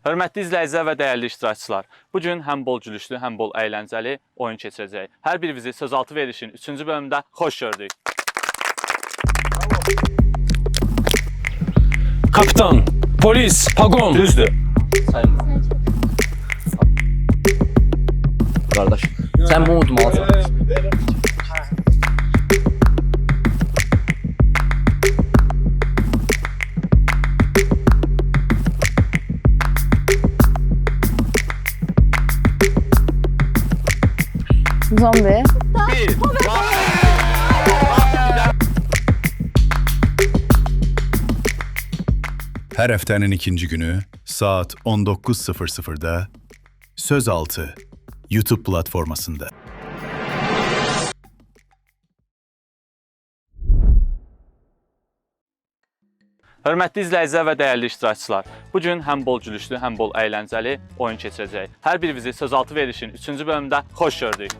Hörmətli izləyicilər və dəyərli iştirakçılar, bugün həm bol gülüşlü, həm bol əyləncəli oyun keçirəcəyik. Hər birinizi sözaltı verilişin 3-cü bölümündə xoş gördük. Kapitan, polis, pagon. Düzdür. Qardaş, sən bunu unutmalısan. Zombi. Her haftanın ikinci günü saat 19.00'da Sözaltı YouTube platformasında. Hörmətli izləyicilər və dəyərli iştirakçılar, bugün həm bol gülüşlü, həm bol əyləncəli oyun keçirəcəyik. Hər birinizi sözaltı verilişin 3-cü bölümündə xoş gördük.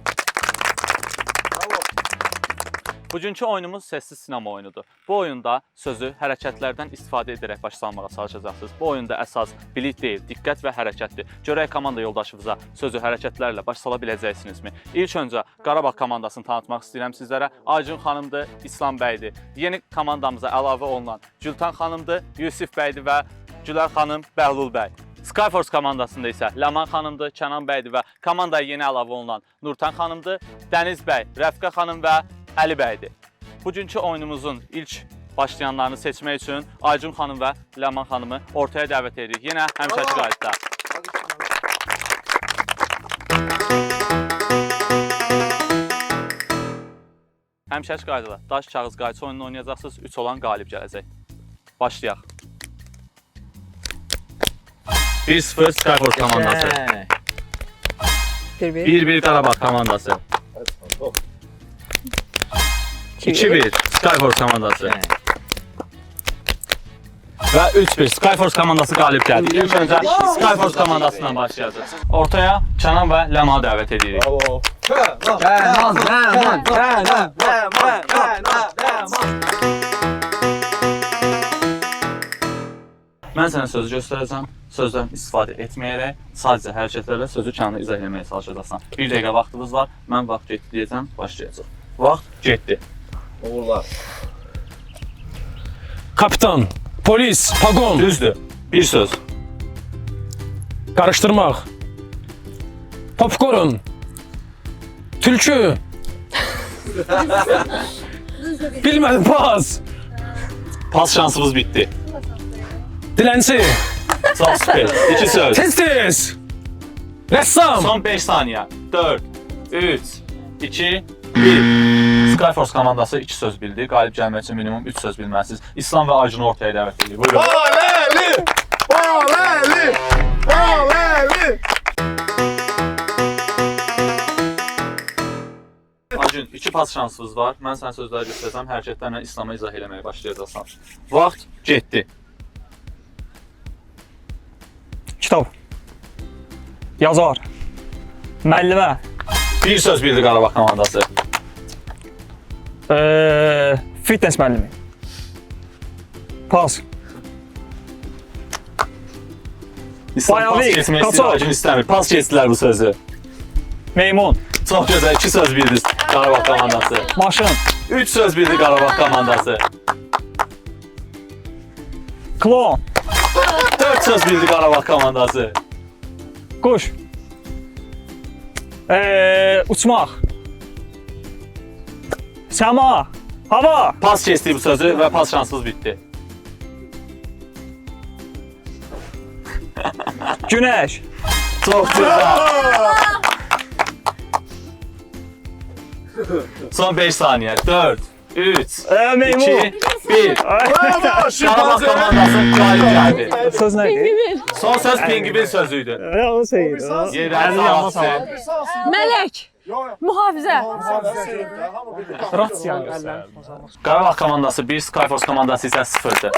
Bugünkü oyunumuz səssiz sinema oyunudur. Bu oyunda sözü hərəkətlərdən istifadə edərək başlanmağa çalışacaqsınız. Bu oyunda əsas bilik deyil, diqqət və hərəkətdir. Görək komanda yoldaşınıza sözü hərəkətlərlə baş sala biləcəksinizmi? İlk öncə Qarabağ komandasını tanıtmaq istəyirəm sizlərə. Aycun xanımdır, İslam bəydir. Yeni komandamıza əlavə olunan Gültan xanımdır, Yusif bəydir və Gülər xanım, Bəhlul bəy. Skyforce komandasında isə Ləman xanımdır, Kənan bəydir və komandaya yeni əlavə olunan Nurtan xanımdır, Dəniz bəy, Rəfiqə xanım və Əli bəydir. Bugünkü oyunumuzun ilk başlayanlarını seçmək üçün Aycun xanım və Ləman xanımı ortaya dəvət edirik. Yenə həmişəki qaydada. Həmişəki qaydada daş, kağız, qayçı oyununu oynayacaqsınız. 3 olan qalib gələcək. Başlayaq. 1-0 Skyforce komandası. 1-1 Qarabağ komandası. 2-1 Skyforce komandası. Və 3-1 Skyforce komandası qalib gəldi. İlk öncə Skyforce komandasından başlayacağız. Ortaya Kənan və Ləmanı dəvət edirik. Mən sənə sözü göstərəcəm. Sözdən istifadə etməyərək sadəcə hərəkətlərlə sözü Kənana izah etməyə çalışacaqsan. 1 dəqiqə vaxtımız var. Mən vaxt getdi deyəcəm, başlayacaq. Vaxt getdi. Uğurlar. Kapitan, polis, pagon. Düzdür. Bir söz. Karıştırmaq. Popcorn. Tülkü. Bilmədim, pas. Pas şansımız bitdi. Dilənçi. Çox süper. 2 söz. Tez-tez. Rəssam. Son 5 saniyə. 4, 3, 2, 1. Skyforce komandası 2 söz bildi. Qalib gəlmək üçün minimum 3 söz bilməlisiniz. İslam və Aycunu ortaya dəvət edirik. Buyurun. Aləli! Aləli! Aləli! Aycun, 2 pas şansınız var. Mən sənə sözləri göstərsəm, hərəkətlərlə İslam'a izah eləməyə başlayacaqsan. Vaxt getdi. Kitab. Yazar. Müəllimə. Bir söz bildi Qarabağ komandası. Fitness müəllimi. Pas. İslam pas Bayavik, keçmək istəyir, Qaçov. Aycun istəmir. Pas keçdilər bu sözü. Meymun. Çox gözəl, 2 söz bildiniz Qarabağ komandası. Maşın. 3 söz bildi Qarabağ komandası. Klon. 4 söz bildi Qarabağ komandası. Quş. Uçmaq. Səma. Hava. Pas keçdi bu sözü və pas şansınız bitdi. Günəş. Çox gözəl. Son 5 saniyə. 4, 3, Meymun. 2, 1. Qarabağ komandası qalib gəldi. Söz nə idi? Son söz Pingvin sözüydü. O şey. Yerə sağ. Melek. Mühafizə. Rasiya. Qarabağ komandası 1, Skyforce komandası isə 0'dır.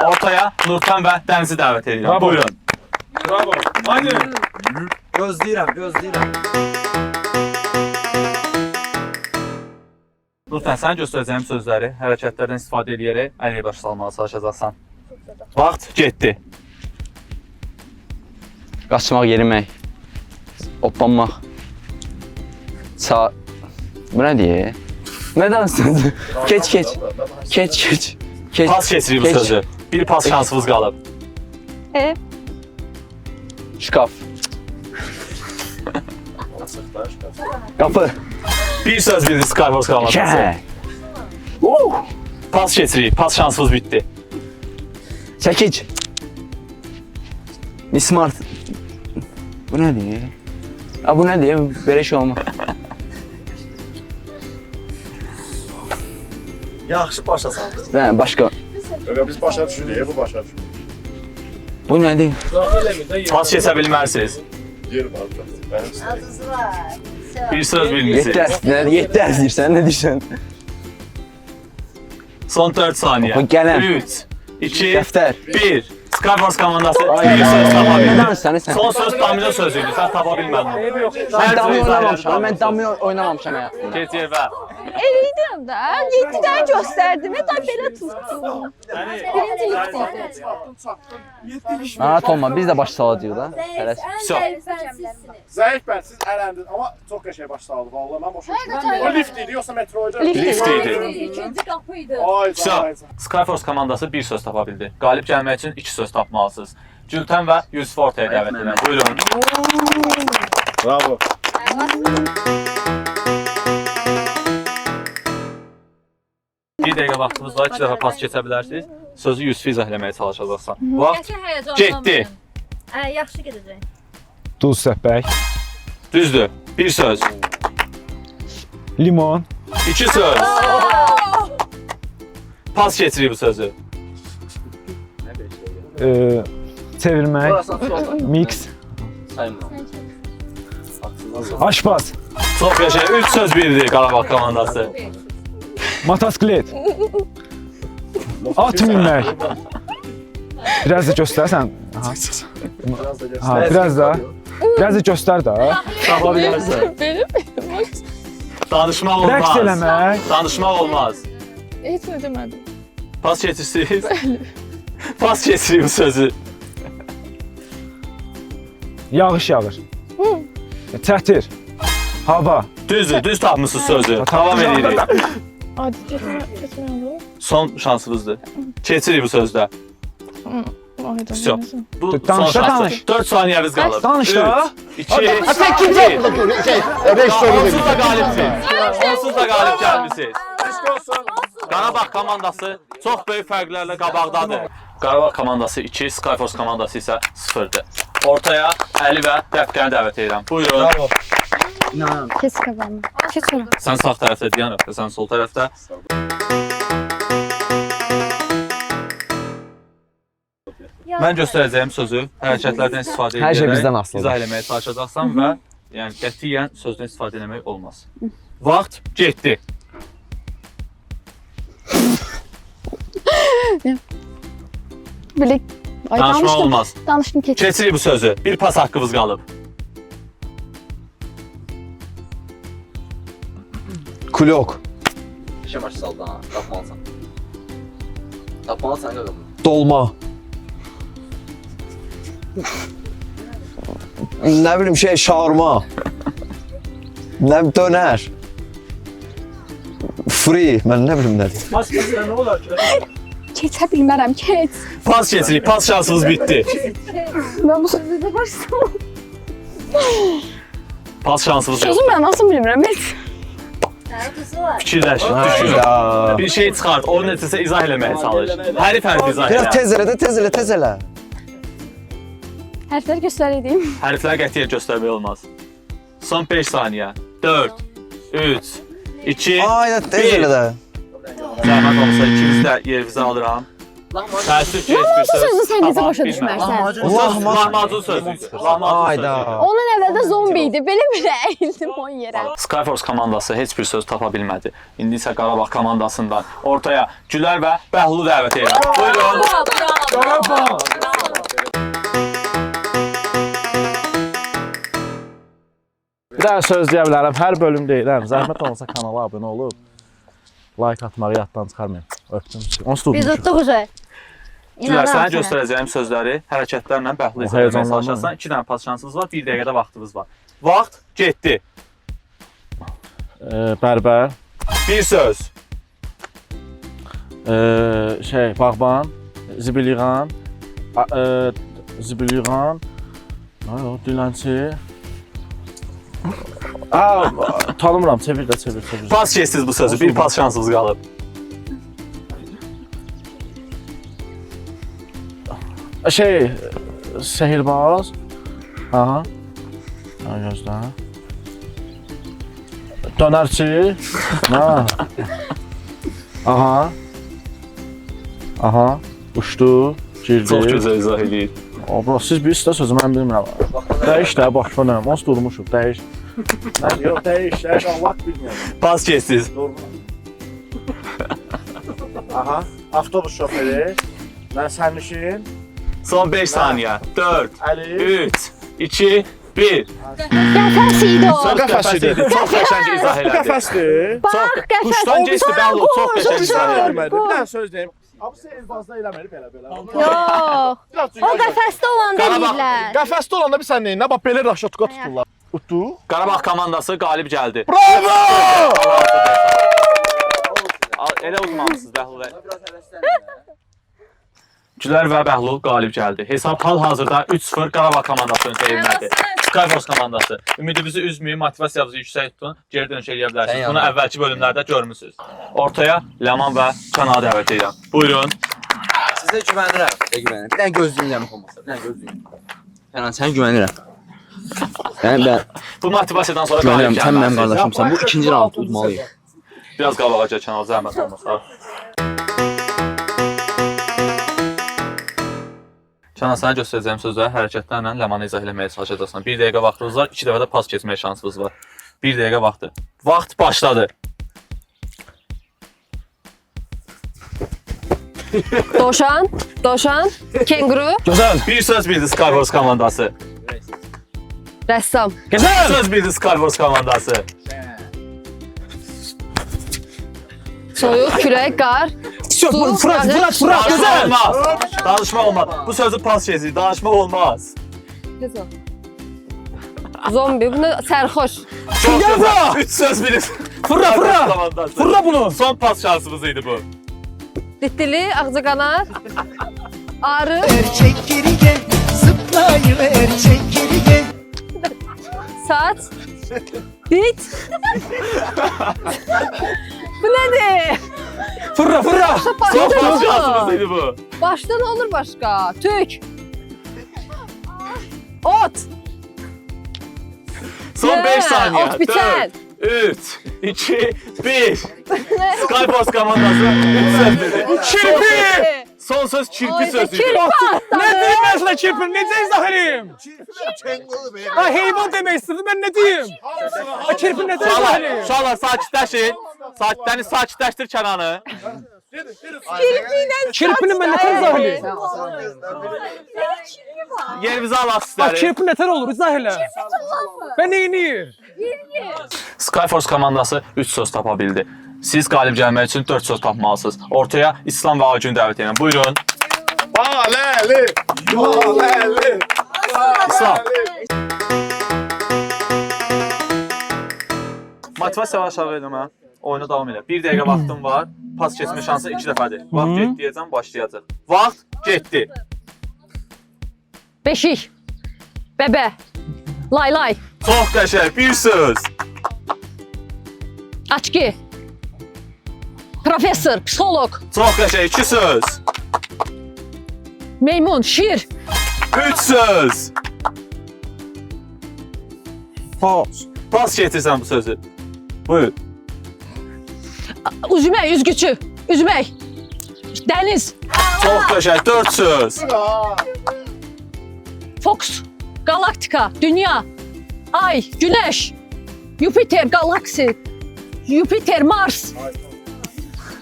Ortaya Nurtan və Dəniz'i dəvət edirəm. Buyurun. Bravo. Hadi. Gözləyirəm, gözləyirəm. Nurtan, sənə göstərəcəyim sözləri hərəkətlərdən istifadə edərək əlini başa salmağa çalışacaqsan. Vaxt getdi. Qaçmaq, yerimək. Hoppanmaq. Sağ... Bu nədir? Nə danışsınız? Keç. Pas keçirik bu sözü. Bir pas şansımız qalıb. Şkaf. Qapı. Bir söz bildi Skyforce komandası. Kə. Pas keçirik. Pas şansımız bitdi. Çəkic. Mismart. Bu nədir? Bu nədir? Belə şey olmaz. Yaxşı başa saldın. Hə, başqa. Öyle biz başa düşürük, bu başa düşürük. Bu nədir? Pas keçə bilmərsiniz. Yer var. Bir söz bilmişsiniz. 7 dərs deyirsən, nə deyirsən? Son 4 saniye. Oxu, gələm. 3, 2, Dəftər. 1. Skyforce komandası bir söz tapa Nə bildi. danışsan sən? Son söz Damino sözüydü. Sen tapa bilmədin. Mən damı oynamamışam. Mən damı oynamamışam həyatımda. Geç yerə. Evidim də. 7-dən göstərdim. Da belə tutdum. Rahat olma, biz də baş salacağıq da. Tələs. Zəif ben siz əlendiniz ama çok qəşəng baş saldı. Vallahi ben boşa düşdüm. O lift idi yoksa metroydu? Lift idi. İkinci qapıydı. Ayda. Skyforce komandası bir söz tapa bildi. Qalib gəlmək üçün 2 söz tapmalısınız. Gültən və Yusuf ortaya dəvət edirəm. Buyurun. Bravo. Bir dəqiqə vaxtınız var. 2 dəfə pas keçə bilərsiniz. Sözü Yusuf izah eləməyə çalışacaqsan. Vaxt getdi. Yaxşı gedəcək. Duz səpək. Düzdür. Bir söz. Limon. 2 söz. Pas keçirik bu sözü. Çevirmək. Mix. Aşpaz. Çox qəşəng 3 söz bildi Qarabağ komandası. Motosiklet. At minmək. Biraz da göstərsən. Ha, biraz da. Biraz da göstər də. Tapa bilərsən. Danışmaq olmaz. Rəqs eləmək. Danışmaq olmaz. Heç nə demədim. Pas keçirsiniz. Pas keçirik bu sözü. Yağış yağır. Çətir. Hava. Düzdür, düz tapmısınız sözü. Davam edirik. Adi keçməyəm. Son şansınızdır. Keçirik bu sözdə. Всё. Bu son Danış da şans. danış. 4 saniyəniz qalıb. Danış da. 3, 2, 1. Onsuz da qalibsiniz. Onsuz da qalib gəlmişsiniz. Qarabağ komandası çox böyük fərqlərlə qabaqdadır. Qarabağ komandası 2, Skyforce komandası isə 0-dır. Ortaya Əli və Dəfqəni dəvət edirəm. Buyurun. Keç qabağıma. Keç ora. Sən sağ tərəfdə, Diyan öpdə, sən sol tərəfdə. Mən göstərəcəyim sözü hərəkətlərdən istifadə Hər şey edərək bizdən asılıdır. izah eləməyə çalışacaqsan və yəni qətiyyən sözdən istifadə eləmək olmaz. Vaxt getdi. Belə ay Danışmaq olmaz. Danışdım keç. Keçirik bu sözü. Bir pas haqqımız qalıb. Kulok. İşe baş saldı ha. Tapmalısan. Tapmalısan qaqam. Dolma. Ne bileyim şey şaurma. Ne döner. Free. Ben ne bileyim nedir. Keçə bilmərəm, keç. Pas keçirik. Pas şansımız bitdi. Mən bu sözü də başlamam. Pas şansımız yox. Sözü mən nasıl bilmirəm, heç. Fikirləş, düşün. Ya. Bir şey çıxart, o necəsə izah eləməyə çalış. Hərf izah Biraz elə. tez ele de tez ele tez ele. Hərfləri göstərəydim. Hərflər qətiyyən göstərmək olmaz. Son 5 saniyə. 4, 3, 2, Aynen tez ele de. zəhmət olsa ikiniz də yerinizə alıram. Təəssüf ki, heç bir söz sözü sən necə tapa başa bilmədim. düşmərsən? Bu söz lahmacun sözüydü. Lahmacun Ayda. sözüydü. Onun əvvəldə zombi idi. Belə əyildim o yerə. Skyforce komandası heç bir söz tapa bilmədi. İndi isə Qarabağ komandasından ortaya Gülər və Bəhlulu dəvət edirəm. Buyurun. Bir dənə söz deyə bilərəm, hər bölüm deyirəm. Zəhmət olmasa kanala abunə olub, like atmağı yaddan çıxarmayın. Öpdüm. Onsuz da Biz unutmuşum. tutduq üzə. Gülər, sənə göstərəcəyim sözləri hərəkətlərlə bəhlul izah etməyə Həyəcanlandım. çalışarsan. 2 dənə pas şansınız var, 1 dəqiqədə vaxtınız var. Vaxt getdi. Bərbər. Bir söz. Bağban. Zibiliğan. Zibiliğan. Ay o dilənçi. Tanımıram, çevir. Pas keçdiniz bu sözü, bir pas şansınız qalıb. Sehirbaz. Aha. Gözlə. Dönərçi. Aha. Uçdu, girdi. Çox gözəl izah edir. Bro, siz bilirsiniz də sözü, mən bilmirəm. Dəyiş də, bax, fönəm. Onsuz durmuşum, dəyiş. Yox, dəyiş, Allah bilmirəm. Pas keçdiniz. Aha, avtobus şoförü. Mən sərnişin. Son 5 saniyə. 4, Əli. 3, 2, 1. Qəfəs idi o. Söz qəfəsidir. Çox qəşəng izah elədi. Qəfəsdir. Bax, qəfəs. Quşdan keçdi, bəli, çox qəşəng izah elədi. Bir dənə söz deyim. Abi sehirbazda eləmir belə. Yox. O qəfəsdə olanda Qarabağ. deyirlər. Qəfəsdə olanda bir sən neyin? Bax belə raşatqa tuturlar. Utdu. Qarabağ komandası qalib gəldi. Bravo! Elə uzmanısınız Bəhlul bəy. Gülər və Bəhlul qalib gəldi. Hesab hal-hazırda 3-0 Qarabağ komandasının xeyrinədir. Skyforce komandası. Ümidinizi üzməyin, motivasiyanızı yüksək tutun, geri dönüş eləyə bilərsiniz. Bunu əvvəlki bölümlərdə görmüsünüz. Ortaya Ləman və Kənan dəvət edirəm. Buyurun. Sizə güvənirəm. Bir dənə gözlüyüm olmasa. Bir dənə gözlüyüm. Kənan, sənə güvənirəm. Ben Bu motivasiyadan sonra güvənirəm. qalib Sən mənim gəlməlisiniz. qardaşımsan. Bu ikinci round udmalıyım. Biraz qabağa gəl Kənan, zəhmət olmasa. Kənan, sənə göstərəcəyim sözləri hərəkətlərlə Ləmanı izah eləməyə çalışacaqsan. 1 dəqiqə vaxtınız var, 2 dəfə də pas keçməyə şansınız var. 1 dəqiqə vaxtı. Vaxt başladı. Dovşan, kenguru, Gözəl. Bir söz bildi Skyforce komandası. rəssam. Bir söz bildi Skyforce komandası. Soyuq, külək, qar, su, Fırat. Danışmaq olmaz. Danışmaq olmaz. Bu sözü pas keçir. Danışmaq olmaz. Zombi, bunu sərxoş. Çox gözəl. 3 söz bilir. Fırla. Komandası. Fırla bunu. Son pas şansımız idi bu. Ditdili, ağcaqanad, arı, Erkek geri gel, zıplayıver çek geri gel. saç, bit. Bu nədir? Fırla. Son pas şansımız Başda idi bu. Başda nə olur başqa? Tük. Ot. Son 5 saniyə. Ot bitən. 3, 2, 1. Skyforce komandası 3 söz bildi. Kirpi. Son söz kirpi Oy, sözüydü. kirpi Ne atladı. diyeyim ben sana kirpi? Ne izah edeyim? Ha heyvan demek istedim, ben ne diyeyim? Ha kirpi ne izah Uşaqlar, edeyim? uşaqlar sakitləşin. Sakitləşdir Kənanı. Kirpinin ben ne izah edeyim? Yerimizə alaq Bak sizləri. kirpi neter olur, izah elə. Ben neyini? Skyforce komandası 3 söz tapa bildi. Siz qalib gəlmək üçün 4 söz tapmalısınız. Ortaya İslam və Agün dəvət edirəm. Buyurun. Valəli. İslam. Motivasiya aşağı eləmə. Oyuna davam elə. 1 dəqiqə vaxtın var. Pas keçmə şansı 2 dəfədir. Vaxt getdi deyəcəm, başlayacaq. Vaxt getdi. Beşik, bəbə, lay, Çox qəşəng. Bir söz. açki, professor, psixoloq, Çox qəşəng. 2 söz. meymun, şir, 3 söz. Pas getirsən bu sözü. Buyur. üzmək, üzgüçü, üzmək, dəniz, Çox qəşəng. 4 söz. fokus, galaktika, dünya, ay, günəş, Yupiter, galaksi, Yupiter, Mars,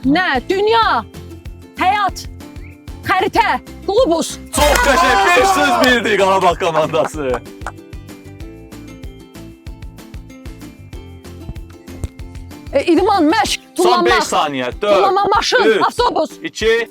nə, dünya, həyat, xəritə, globus, Çox qəşəng. 5 söz bildi Qarabağ komandası. idman, məşq, Son 5 tullanmaq, saniyə. 4, tullanma maşın, 3, avtobus, 2,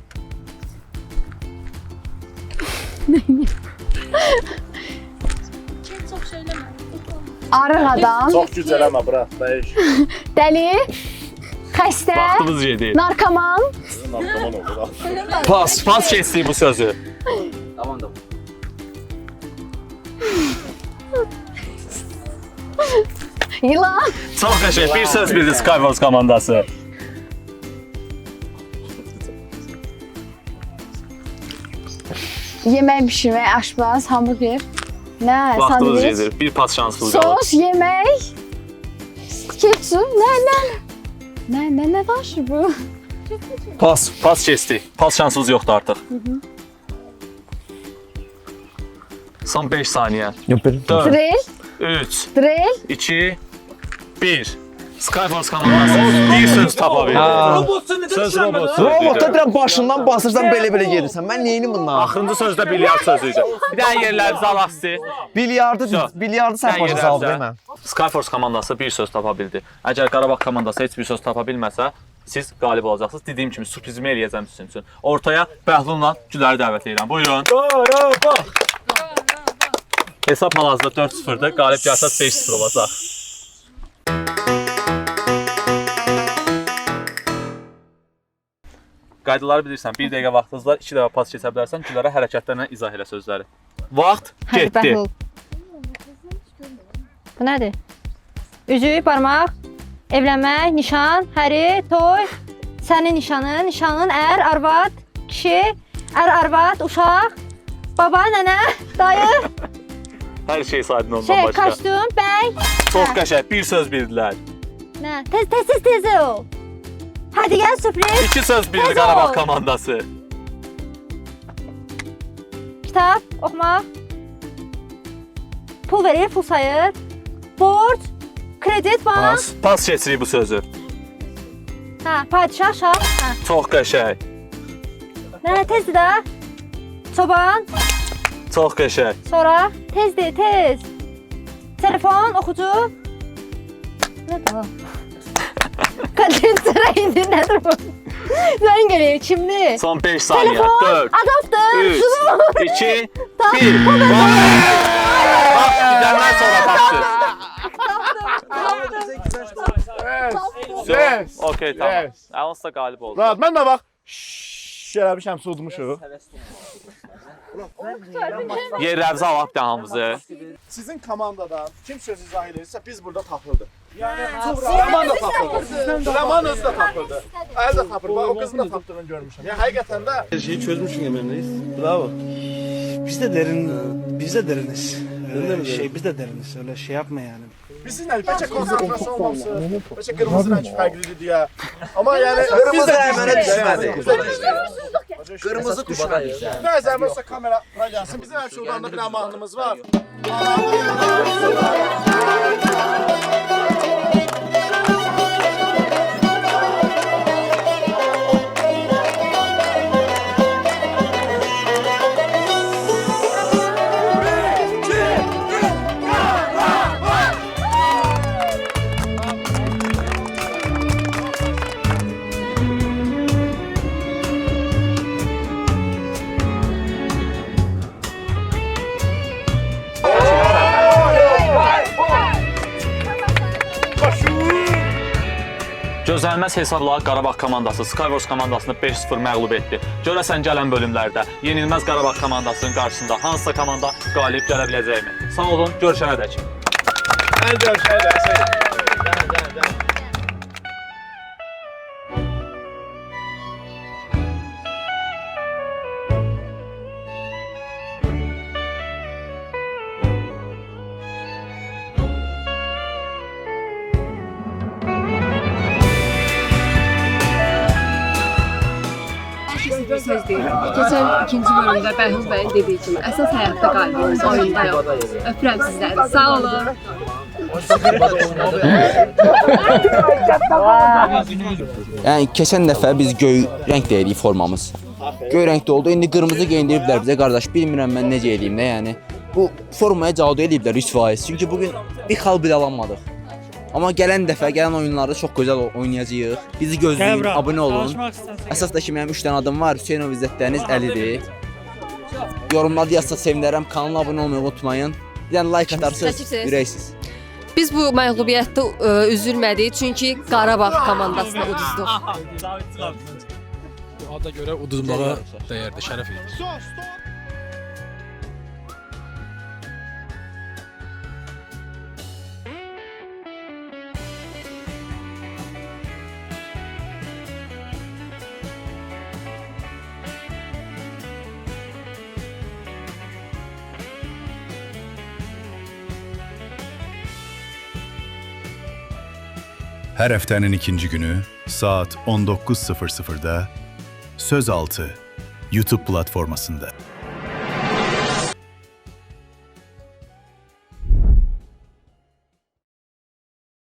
Arıq adam, Çox güc eləmə, bırak, dəyiş. dəli, xəstə, Vaxtımız yedi. narkoman, Narkoman olur. Pas. Pas keçdik bu sözü. Tamam. yılan, Çox qəşəng. Bir söz bildi Skywars komandası. yemək bişirmək, aşpaz, hamburger, nə, Vaxtımız sandviç, gedir. Bir pas şansınız qalır. sos, yemək, ketçup, nə danışır bu? Pas. Pas keçdik. Pas şansınız yoxdur artıq. Son 5 saniyə. Yok benim. 4, Drill, 3, drill, 2, 1. Skyforce komandası bir söz tapa bildi. Söz robot Robotda sözüydü. deyirəm başından basırsan belə-belə gedirsən. Mən neyini bundan? Axırıncı sözdə bilyard sözüydü. Bir dənə yerlərinizi alaq sizi. Bilyardı sən başa saldın yerlərinizə. mən. Skyforce komandası bir söz tapa bildi. Əgər Qarabağ komandası heç bir söz tapa bilməsə, siz qalib olacaqsınız. Dediyim kimi sürprizimi eləyəcəm sizin üçün. Ortaya Bəhlul'la Güləri dəvət edirəm. Buyurun. Hesab hal-hazırda 4-0-dır. Qalib gəlsəz 5-0 olacaq. Qaydaları bilirsən. 1 dəqiqə vaxtınız var. 2 dəfə pas keçə bilərsən. Gülərə hərəkətlərlə izah elə sözləri. Vaxt Hadi getdi. Bəhlul. Bu nədir? Üzük, barmaq, evlənmək, nişan, həri, toy, sənin nişanın, nişanın, ər, arvad, kişi, ər, arvad, uşaq, baba, nənə, dayı, Hər şey saydın ondan başqa. kostyum, bəy. Çox qəşəng. Bir söz bildilər. Nə? Tez ol. Hadi gəl sürpriz. 2 söz bildi Tez Qarabağ ol. komandası. Kitab, oxumaq. Pul verir, pul sayır. Borc, kredit, bank. Pas keçirik bu sözü. Hə, padişah, şah. Hə. Çox qəşəng. Nə, tezdir də. Çoban, Çox qəşəng. sonra tezdir, tez. Telefon, oxucu. Nədir o? Kondenserə indi nədir bu? Zəng gəlir, kimdir? Son 5 saniyə. Telefon, 4, adaptör, 3, zoom. 2, Tamam, 1. bu da- Bax, gidəndən sonra baxsın. Yes. Okey, tamam. Yes. Əlons da qalib oldu. Rahat, mən də bax. Eləmişəm, sudmuşuq. Yerlərinizi alaq bir hamımızı. Sizin komandadan kim söz izah edirsə biz burada tapıldıq. Yəni Rəman da tapıldı. Rəman özü də tapıldı. Əl də tapıldı. Bax, o qızın da tapdığını görmüşəm. Yəni həqiqətən də Her şeyi çözmüşsün Emre'neyiz. Bravo. Biz de deriniz. Öyle biz de deriniz. Öyle şey yapma yani. biz sizinlə bəlkə konsentrasiya olmamışıq. Bəlkə qırmızı rəng fərqlidir deyə. Amma yəni Qırmızı rəng mənə düşmədi. Qırmızı düşmədi. Nəzərimə olsa kamera bura gəlsin. Bizim həmişə odanda bir amanlımız var. Gözlənilməz hesabla Qarabağ komandası Skyforce komandasını 5-0 məğlub etdi. Görəsən gələn bölümlərdə yenilməz Qarabağ komandasının qarşısında hansısa komanda qalib gələ biləcəkmi? Sağ olun, görüşənədək. Ən görüşənədək. Söz deyil. Keçən ikinci bölümdə Bəhlul bəyin dediyi kimi əsas həyatda qalbimiz oyunda yox. Öpürəm sizləri. Sağ olun. Yəni keçən dəfə biz göy rəng deyirik formamız. Göy rəngdə oldu. İndi qırmızı geyindiriblər bizə qardaş. Bilmirəm mən necə eləyim də, yəni. Bu formaya cadu eləyiblər 100%. Çünki bu gün bir xal bile alınmadıq. Amma gələn dəfə, gələn oyunlarda çox gözəl oynayacağıq. Bizi gözləyin, abunə olun. Əsas da ki, mənim 3 dənə adım var. Hüseynov İzzət Dəniz, Əlidir. Yorumlarda yazsa sevinərəm. Kanala abunə olmayı unutmayın. Bir dənə like atarsınız, ürəksiz. Biz bu məğlubiyyətdə üzülmədik, çünki Qarabağ komandasına uduzduq. Bu ada görə uduzmağa dəyərdi, şərəf idi. Hər həftənin ikinci günü saat 19:00-da Söz Altı YouTube platformasında.